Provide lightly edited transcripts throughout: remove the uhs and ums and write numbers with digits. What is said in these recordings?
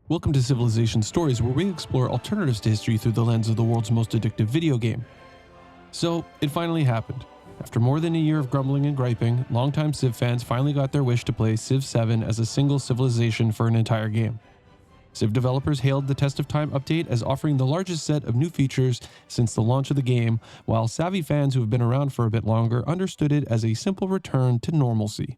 Welcome to Civilization Stories, where we explore alternatives to history through the lens of the world's most addictive video game. So, it finally happened. After more than a year of grumbling and griping, longtime Civ fans finally got their wish to play Civ 7 as a single civilization for an entire game. Civ developers hailed the Test of Time update as offering the largest set of new features since the launch of the game, while savvy fans who have been around for a bit longer understood it as a simple return to normalcy.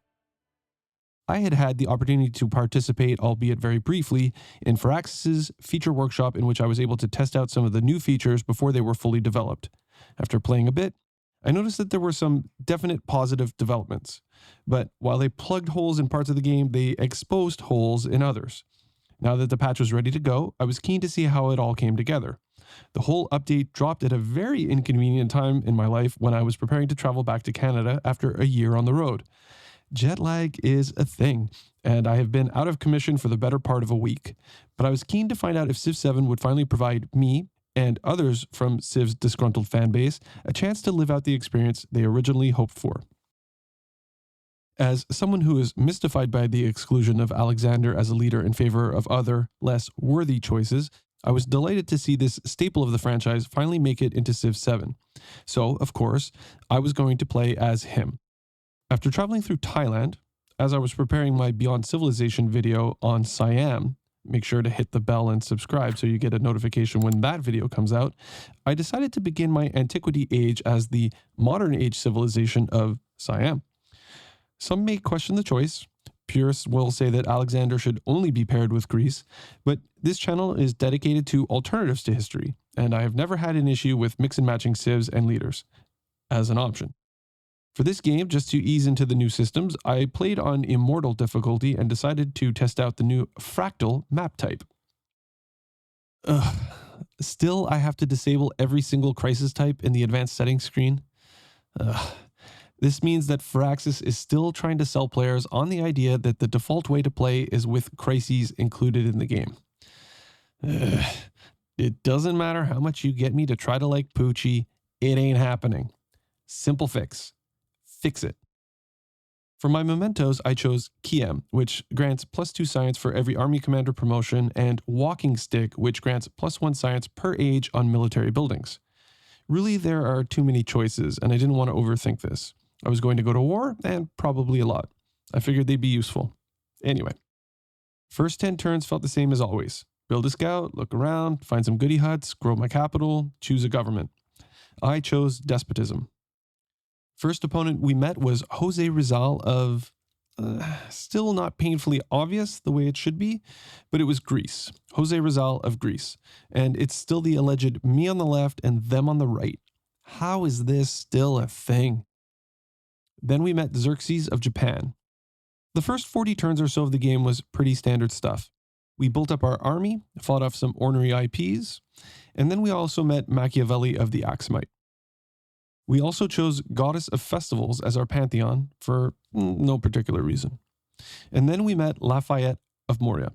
I had had the opportunity to participate, albeit very briefly, in Firaxis' feature workshop, in which I was able to test out some of the new features before they were fully developed. After playing a bit, I noticed that there were some definite positive developments, but while they plugged holes in parts of the game, they exposed holes in others. Now that the patch was ready to go, I was keen to see how it all came together. The whole update dropped at a very inconvenient time in my life when I was preparing to travel back to Canada after a year on the road. Jet lag is a thing, and I have been out of commission for the better part of a week, but I was keen to find out if Civ 7 would finally provide me, and others from Civ's disgruntled fanbase, a chance to live out the experience they originally hoped for. As someone who is mystified by the exclusion of Alexander as a leader in favor of other, less worthy choices, I was delighted to see this staple of the franchise finally make it into Civ 7. So, of course, I was going to play as him. After traveling through Thailand, as I was preparing my Beyond Civilization video on Siam, make sure to hit the bell and subscribe so you get a notification when that video comes out, I decided to begin my Antiquity Age as the modern age civilization of Siam. Some may question the choice. Purists will say that Alexander should only be paired with Greece, but this channel is dedicated to alternatives to history, and I have never had an issue with mix and matching civs and leaders as an option. For this game, just to ease into the new systems, I played on Immortal difficulty and decided to test out the new Fractal map type. Still, I have to disable every single crisis type in the advanced settings screen. This means that Firaxis is still trying to sell players on the idea that the default way to play is with crises included in the game. It doesn't matter how much you get me to try to like Poochie, it ain't happening. Simple fix. Fix it. For my mementos, I chose Kiem, which grants +2 science for every army commander promotion, and Walking Stick, which grants +1 science per age on military buildings. Really, there are too many choices, and I didn't want to overthink this. I was going to go to war, and probably a lot. I figured they'd be useful. Anyway, first 10 turns felt the same as always. Build a scout, look around, find some goodie huts, grow my capital, choose a government. I chose despotism. First opponent we met was Jose Rizal of, still not painfully obvious the way it should be, but it was Greece. Jose Rizal of Greece. And it's still the alleged me on the left and them on the right. How is this still a thing? Then we met Xerxes of Japan. The first 40 turns or so of the game was pretty standard stuff. We built up our army, fought off some ornery IPs, and then we also met Machiavelli of the Axumite. We also chose Goddess of Festivals as our pantheon for no particular reason. And then we met Lafayette of Moria.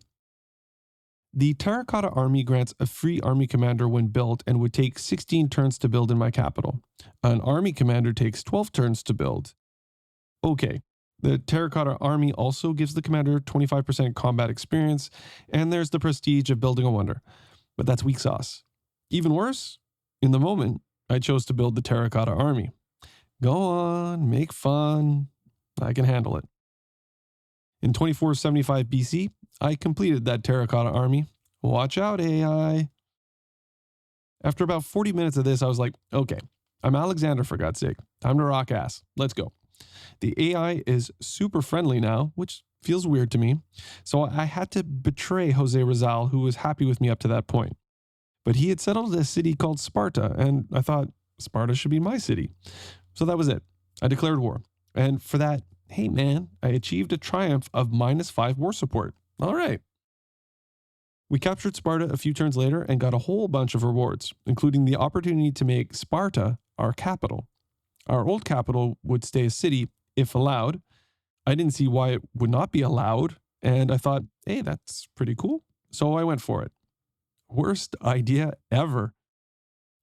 The Terracotta Army grants a free army commander when built and would take 16 turns to build in my capital. An army commander takes 12 turns to build. Okay, the Terracotta Army also gives the commander 25% combat experience, and there's the prestige of building a wonder. But that's weak sauce. Even worse, in the moment, I chose to build the Terracotta Army. Go on, make fun. I can handle it. In 2475 BC, I completed that Terracotta Army. Watch out, AI. After about 40 minutes of this, I was like, okay, I'm Alexander for God's sake. Time to rock ass. Let's go. The AI is super friendly now, which feels weird to me. So I had to betray Jose Rizal, who was happy with me up to that point. But he had settled a city called Sparta, and I thought Sparta should be my city. So that was it. I declared war. And for that, hey man, I achieved a triumph of -5 war support. All right. We captured Sparta a few turns later and got a whole bunch of rewards, including the opportunity to make Sparta our capital. Our old capital would stay a city if allowed. I didn't see why it would not be allowed, and I thought, hey, that's pretty cool. So I went for it. Worst idea ever.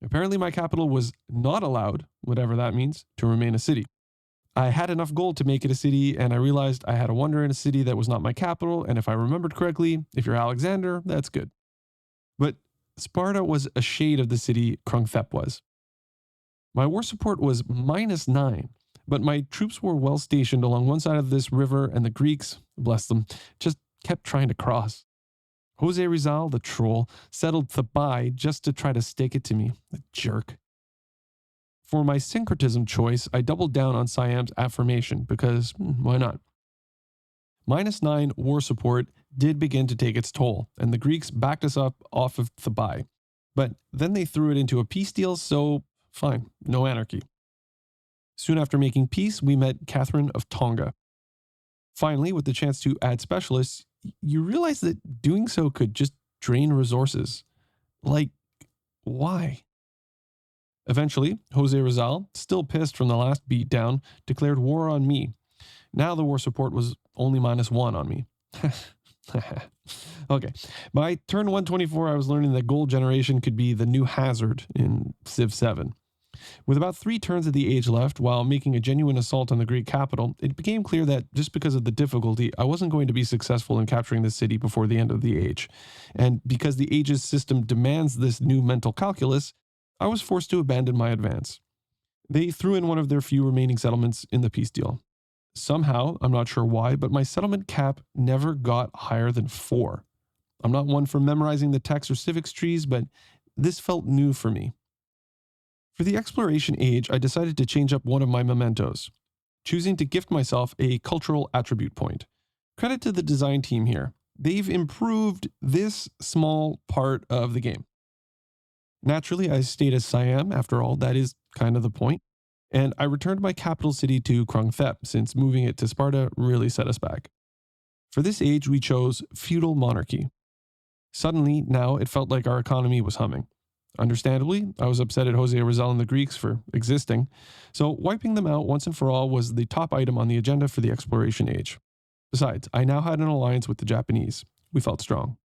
Apparently my capital was not allowed, whatever that means, to remain a city. I had enough gold to make it a city, and I realized I had a wonder in a city that was not my capital, and if I remembered correctly, if you're Alexander, that's good. But Sparta was a shade of the city Krungthep was. My war support was -9, but my troops were well stationed along one side of this river, and the Greeks, bless them, just kept trying to cross. Jose Rizal, the troll, settled Thebai just to try to stake it to me. A jerk. For my syncretism choice, I doubled down on Siam's affirmation because why not? -9 war support did begin to take its toll, and the Greeks backed us up off of Thebai. But then they threw it into a peace deal, so fine, no anarchy. Soon after making peace, we met Catherine of Tonga. Finally, with the chance to add specialists, you realize that doing so could just drain resources. Like, why? Eventually, Jose Rizal, still pissed from the last beatdown, declared war on me. Now the war support was only -1 on me. Okay. By turn 124, I was learning that gold generation could be the new hazard in Civ 7. With about 3 turns of the age left, while making a genuine assault on the Greek capital, it became clear that just because of the difficulty, I wasn't going to be successful in capturing the city before the end of the age. And because the age's system demands this new mental calculus, I was forced to abandon my advance. They threw in one of their few remaining settlements in the peace deal. Somehow, I'm not sure why, but my settlement cap never got higher than 4. I'm not one for memorizing the text or civics trees, but this felt new for me. For the exploration age, I decided to change up one of my mementos, choosing to gift myself a cultural attribute point. Credit to the design team here. They've improved this small part of the game. Naturally, I stayed as Siam, after all, that is kind of the point. And I returned my capital city to Krungthep, since moving it to Sparta really set us back. For this age, we chose feudal monarchy. Suddenly, now it felt like our economy was humming. Understandably, I was upset at Jose Rizal and the Greeks for existing, so wiping them out once and for all was the top item on the agenda for the exploration age. Besides, I now had an alliance with the Japanese. We felt strong.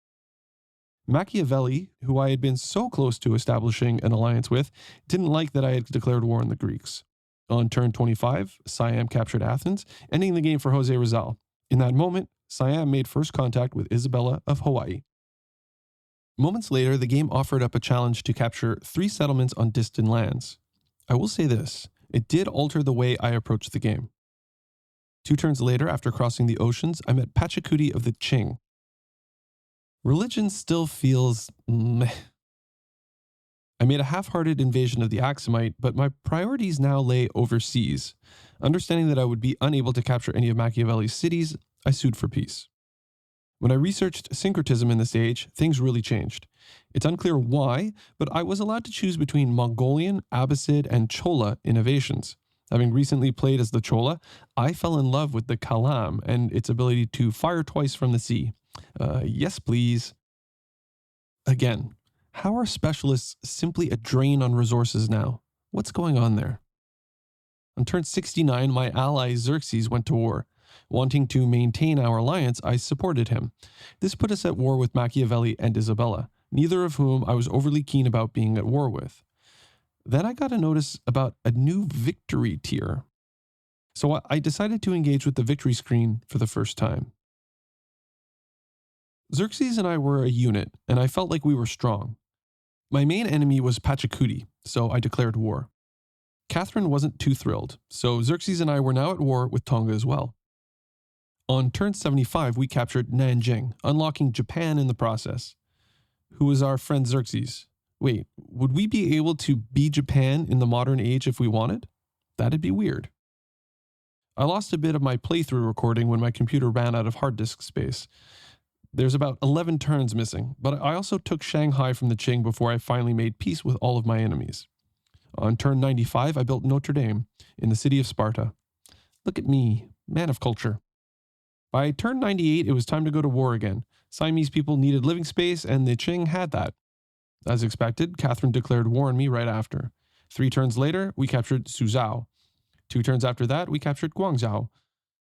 Machiavelli, who I had been so close to establishing an alliance with, didn't like that I had declared war on the Greeks. On turn 25, Siam captured Athens, ending the game for Jose Rizal. In that moment, Siam made first contact with Isabella of Hawaii. Moments later, the game offered up a challenge to capture 3 settlements on distant lands. I will say this, it did alter the way I approached the game. 2 turns later, after crossing the oceans, I met Pachacuti of the Qing. Religion still feels meh. I made a half-hearted invasion of the Axumite, but my priorities now lay overseas. Understanding that I would be unable to capture any of Machiavelli's cities, I sued for peace. When I researched syncretism in this age, things really changed. It's unclear why, but I was allowed to choose between Mongolian, Abbasid, and Chola innovations. Having recently played as the Chola, I fell in love with the Kalam and its ability to fire twice from the sea. Yes, please. Again, how are specialists simply a drain on resources now? What's going on there? On turn 69, my ally Xerxes went to war. Wanting to maintain our alliance, I supported him. This put us at war with Machiavelli and Isabella, neither of whom I was overly keen about being at war with. Then I got a notice about a new victory tier. So I decided to engage with the victory screen for the first time. Xerxes and I were a unit, and I felt like we were strong. My main enemy was Pachacuti, so I declared war. Catherine wasn't too thrilled, so Xerxes and I were now at war with Tonga as well. On turn 75, we captured Nanjing, unlocking Japan in the process. Who was our friend Xerxes? Wait, would we be able to be Japan in the modern age if we wanted? That'd be weird. I lost a bit of my playthrough recording when my computer ran out of hard disk space. There's about 11 turns missing, but I also took Shanghai from the Qing before I finally made peace with all of my enemies. On turn 95, I built Notre Dame in the city of Sparta. Look at me, man of culture. By turn 98, it was time to go to war again. Siamese people needed living space, and the Qing had that. As expected, Catherine declared war on me right after. 3 turns later, we captured Suzhou. 2 turns after that, we captured Guangzhou.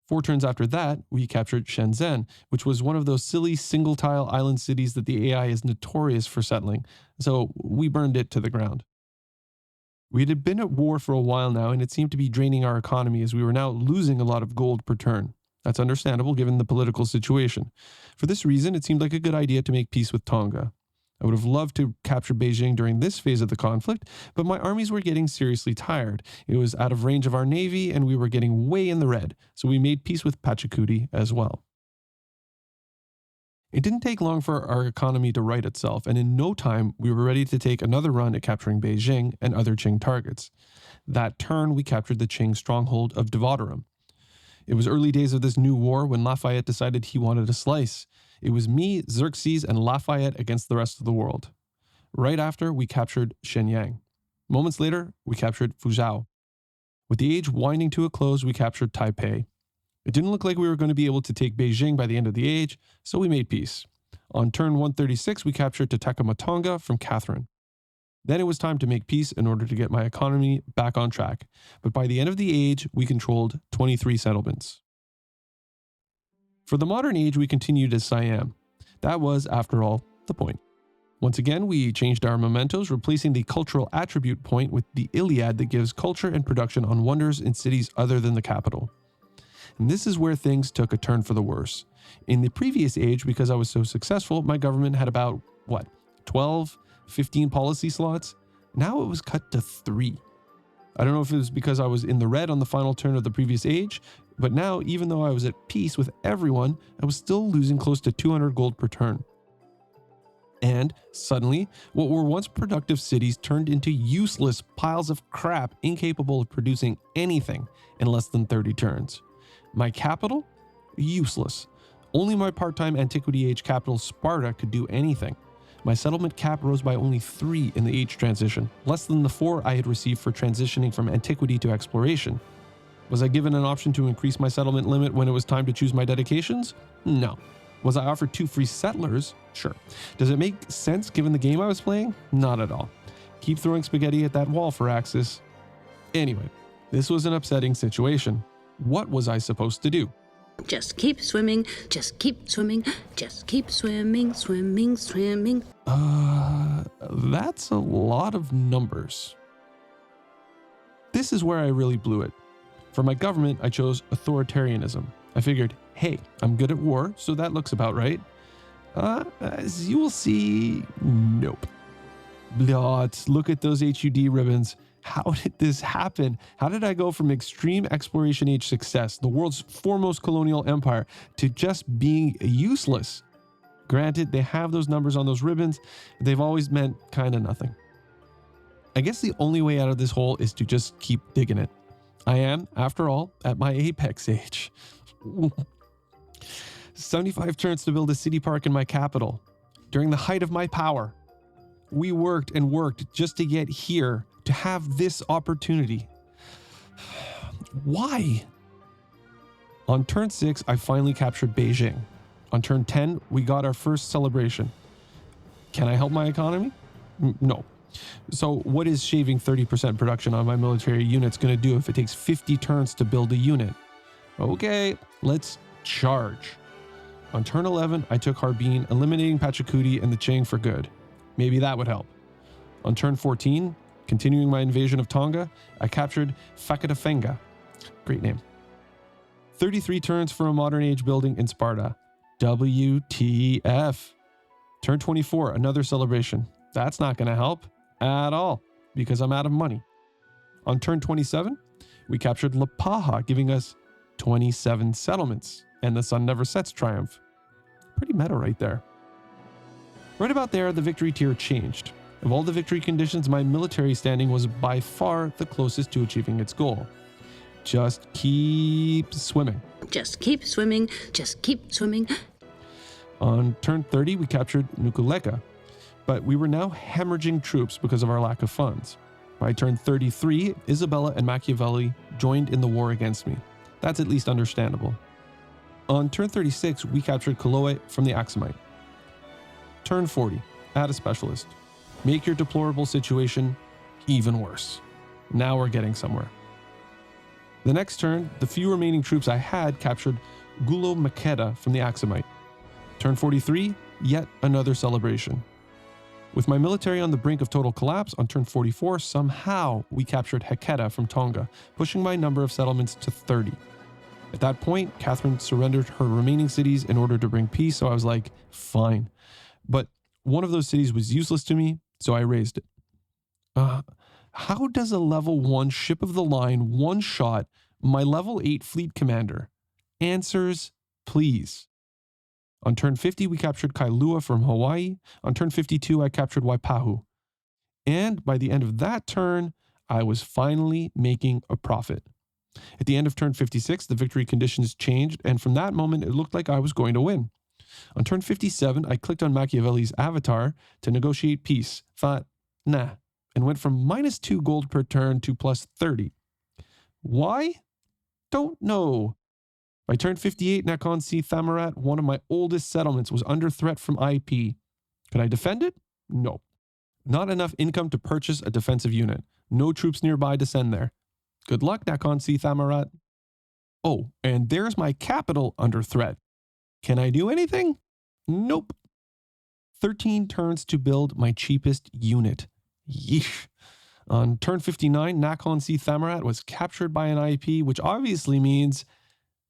4 turns after that, we captured Shenzhen, which was one of those silly single-tile island cities that the AI is notorious for settling, so we burned it to the ground. We had been at war for a while now, and it seemed to be draining our economy as we were now losing a lot of gold per turn. That's understandable given the political situation. For this reason, it seemed like a good idea to make peace with Tonga. I would have loved to capture Beijing during this phase of the conflict, but my armies were getting seriously tired. It was out of range of our navy, and we were getting way in the red, so we made peace with Pachacuti as well. It didn't take long for our economy to right itself, and in no time, we were ready to take another run at capturing Beijing and other Qing targets. That turn, we captured the Qing stronghold of Devadaram. It was early days of this new war when Lafayette decided he wanted a slice. It was me, Xerxes, and Lafayette against the rest of the world. Right after, we captured Shenyang. Moments later, we captured Fuzhou. With the age winding to a close, we captured Taipei. It didn't look like we were going to be able to take Beijing by the end of the age, so we made peace. On turn 136, we captured Takamatanga from Catherine. Then it was time to make peace in order to get my economy back on track. But by the end of the age, we controlled 23 settlements. For the modern age, we continued as Siam. That was, after all, the point. Once again, we changed our mementos, replacing the cultural attribute point with the Iliad that gives culture and production on wonders in cities other than the capital. And this is where things took a turn for the worse. In the previous age, because I was so successful, my government had about, 12, 15 policy slots? Now it was cut to 3. I don't know if it was because I was in the red on the final turn of the previous age, but now, even though I was at peace with everyone, I was still losing close to 200 gold per turn. And suddenly, what were once productive cities turned into useless piles of crap incapable of producing anything in less than 30 turns. My capital? Useless. Only my part-time Antiquity Age capital Sparta could do anything. My settlement cap rose by only 3 in the age transition, less than the 4 I had received for transitioning from antiquity to exploration. Was I given an option to increase my settlement limit when it was time to choose my dedications? No. Was I offered 2 free settlers? Sure. Does it make sense given the game I was playing? Not at all. Keep throwing spaghetti at that wall, Firaxis. Anyway, this was an upsetting situation. What was I supposed to do? Just keep swimming, just keep swimming, just keep swimming, swimming, swimming. That's a lot of numbers. This is where I really blew it. For my government, I chose authoritarianism. I figured, hey, I'm good at war, so that looks about right. As you will see, nope. But look at those HUD ribbons. How did this happen? How did I go from extreme exploration age success, the world's foremost colonial empire, to just being useless? Granted, they have those numbers on those ribbons. They've always meant kind of nothing. I guess the only way out of this hole is to just keep digging it. I am, after all, at my apex age. 75 turns to build a city park in my capital. During the height of my power. We worked and worked just to get here, to have this opportunity. Why? On turn 6, I finally captured Beijing. On turn 10, we got our first celebration. Can I help my economy? No. So what is shaving 30% production on my military units going to do if it takes 50 turns to build a unit? Okay, let's charge. On turn 11, I took Harbin, eliminating Pachacuti and the Qing for good. Maybe that would help. On turn 14, continuing my invasion of Tonga, I captured Fakatafenga. Great name. 33 turns for a modern age building in Sparta. WTF. Turn 24, another celebration. That's not going to help at all because I'm out of money. On turn 27, we captured Lapaha, giving us 27 settlements and the sun never sets triumph. Pretty meta right there. Right about there, the victory tier changed. Of all the victory conditions, my military standing was by far the closest to achieving its goal. Just keep swimming. Just keep swimming, just keep swimming. On turn 30, we captured Nukuleka, but we were now hemorrhaging troops because of our lack of funds. By turn 33, Isabella and Machiavelli joined in the war against me. That's at least understandable. On turn 36, we captured Kaloe from the Aksumite. Turn 40, add a specialist. Make your deplorable situation even worse. Now we're getting somewhere. The next turn, the few remaining troops I had captured Gulo Makeda from the Aksumite. Turn 43, yet another celebration. With my military on the brink of total collapse, on turn 44, somehow we captured Heketa from Tonga, pushing my number of settlements to 30. At that point, Catherine surrendered her remaining cities in order to bring peace, so I was like, fine. But one of those cities was useless to me, so I raised it. How does a level 1 ship of the line one-shot my level 8 fleet commander? Answers, please. On turn 50, we captured Kailua from Hawaii. On turn 52, I captured Waipahu. And by the end of that turn, I was finally making a profit. At the end of turn 56, the victory conditions changed, and from that moment, it looked like I was going to win. On turn 57, I clicked on Machiavelli's avatar to negotiate peace. Thought, nah, and went from -2 gold per turn to +30. Why? Don't know. By turn 58, Nakhon Si Thammarat, one of my oldest settlements, was under threat from IP. Could I defend it? No. Not enough income to purchase a defensive unit. No troops nearby to send there. Good luck, Nakhon Si Thammarat. Oh, and there's my capital under threat. Can I do anything? Nope. 13 turns to build my cheapest unit. Yeesh. On turn 59, Nakhon Si Thammarat was captured by an IP, which obviously means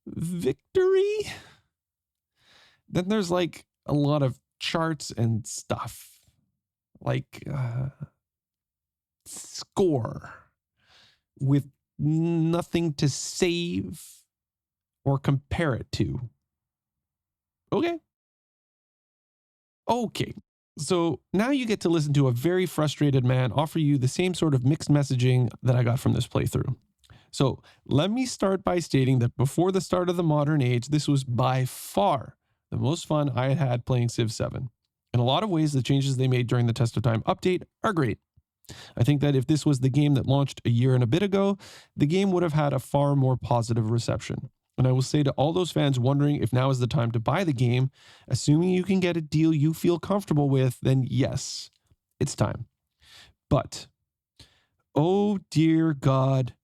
victory? Then there's like a lot of charts and stuff. Like score with nothing to save or compare it to. Okay. So now you get to listen to a very frustrated man offer you the same sort of mixed messaging that I got from this playthrough. So let me start by stating that before the start of the modern age, this was by far the most fun I had had playing Civ 7. In a lot of ways, the changes they made during the Test of Time update are great. I think that if this was the game that launched a year and a bit ago, the game would have had a far more positive reception. And I will say to all those fans wondering if now is the time to buy the game, assuming you can get a deal you feel comfortable with, then yes, it's time. But, oh dear God,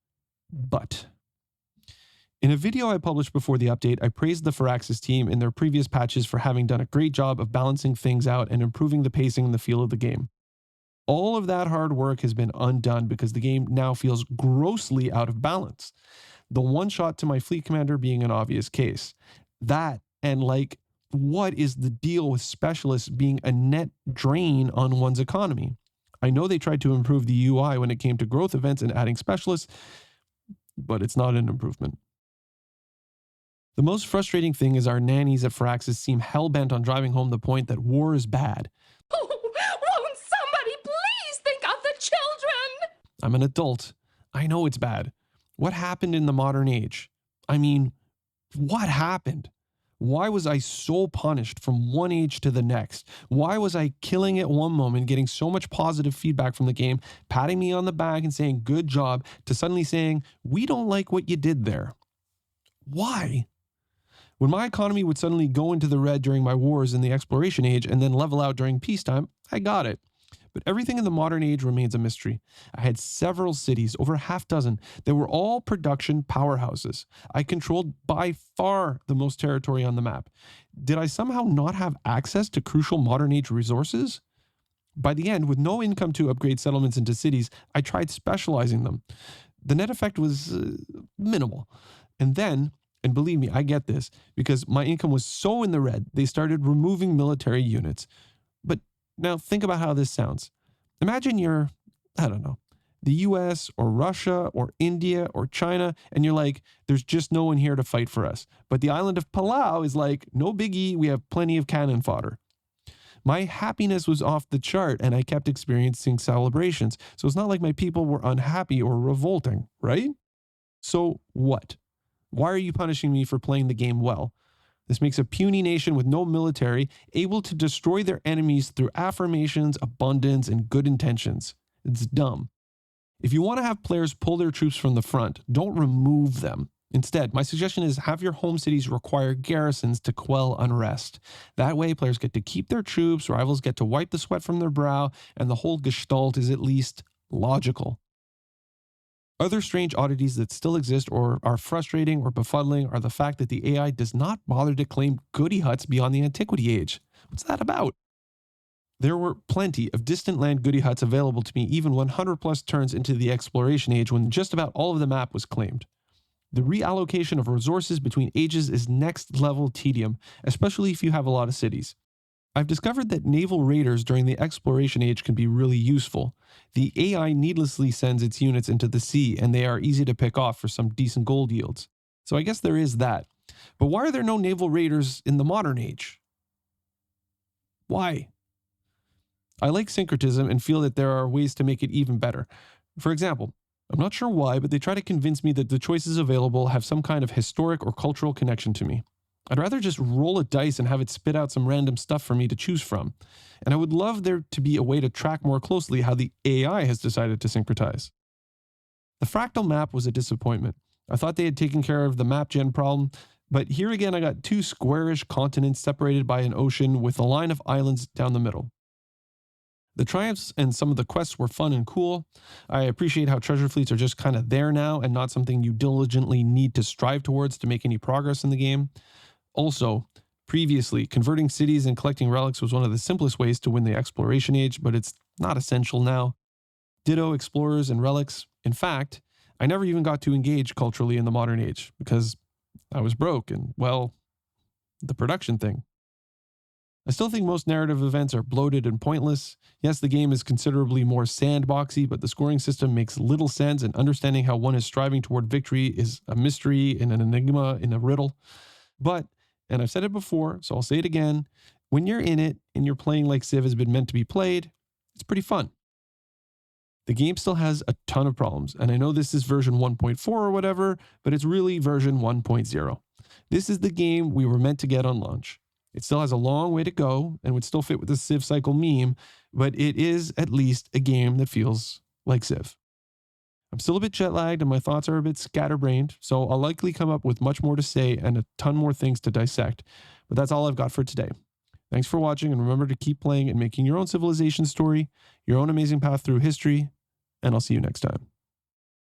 but. In a video I published before the update, I praised the Firaxis team in their previous patches for having done a great job of balancing things out and improving the pacing and the feel of the game. All of that hard work has been undone because the game now feels grossly out of balance. The one shot to my fleet commander being an obvious case. That and like, what is the deal with specialists being a net drain on one's economy? I know they tried to improve the UI when it came to growth events and adding specialists, but it's not an improvement. The most frustrating thing is our nannies at Firaxis seem hell-bent on driving home the point that war is bad. Oh, won't somebody please think of the children? I'm an adult. I know it's bad. What happened in the modern age? I mean, what happened? Why was I so punished from one age to the next? Why was I killing at one moment, getting so much positive feedback from the game, patting me on the back and saying, good job, to suddenly saying, we don't like what you did there? Why? When my economy would suddenly go into the red during my wars in the exploration age and then level out during peacetime, I got it. But everything in the modern age remains a mystery. I had several cities, over half dozen, that were all production powerhouses. I controlled by far the most territory on the map. Did I somehow not have access to crucial modern age resources? By the end, with no income to upgrade settlements into cities, I tried specializing them. The net effect was minimal. And then, and believe me, I get this, because my income was so in the red, they started removing military units. But now think about how this sounds. Imagine you're, I don't know, the US or Russia or India or China, and you're like, there's just no one here to fight for us. But the island of Palau is like, no biggie, we have plenty of cannon fodder. My happiness was off the chart and I kept experiencing celebrations. So it's not like my people were unhappy or revolting, right? So what? Why are you punishing me for playing the game well? This makes a puny nation with no military able to destroy their enemies through affirmations, abundance, and good intentions. It's dumb. If you want to have players pull their troops from the front, don't remove them. Instead, my suggestion is have your home cities require garrisons to quell unrest. That way, players get to keep their troops, rivals get to wipe the sweat from their brow, and the whole gestalt is at least logical. Other strange oddities that still exist or are frustrating or befuddling are the fact that the AI does not bother to claim goody huts beyond the Antiquity Age. What's that about? There were plenty of distant land goody huts available to me even 100 plus turns into the exploration age when just about all of the map was claimed. The reallocation of resources between ages is next level tedium, especially if you have a lot of cities. I've discovered that naval raiders during the exploration age can be really useful. The AI needlessly sends its units into the sea and they are easy to pick off for some decent gold yields. So I guess there is that. But why are there no naval raiders in the modern age? Why? I like syncretism and feel that there are ways to make it even better. For example, I'm not sure why, but they try to convince me that the choices available have some kind of historic or cultural connection to me. I'd rather just roll a dice and have it spit out some random stuff for me to choose from. And I would love there to be a way to track more closely how the AI has decided to syncretize. The fractal map was a disappointment. I thought they had taken care of the map gen problem, but here again I got two squarish continents separated by an ocean with a line of islands down the middle. The triumphs and some of the quests were fun and cool. I appreciate how treasure fleets are just kind of there now and not something you diligently need to strive towards to make any progress in the game. Also, previously, converting cities and collecting relics was one of the simplest ways to win the exploration age, but it's not essential now. Ditto explorers and relics. In fact, I never even got to engage culturally in the modern age because I was broke and, well, the production thing. I still think most narrative events are bloated and pointless. Yes, the game is considerably more sandboxy, but the scoring system makes little sense, and understanding how one is striving toward victory is a mystery and an enigma in a riddle. But, and I've said it before, so I'll say it again, when you're in it and you're playing like Civ has been meant to be played, it's pretty fun. The game still has a ton of problems, and I know this is version 1.4 or whatever, but it's really version 1.0. This is the game we were meant to get on launch. It still has a long way to go and would still fit with the Civ cycle meme, but it is at least a game that feels like Civ. I'm still a bit jet lagged and my thoughts are a bit scatterbrained, so I'll likely come up with much more to say and a ton more things to dissect, but that's all I've got for today. Thanks for watching, and remember to keep playing and making your own civilization story, your own amazing path through history, and I'll see you next time.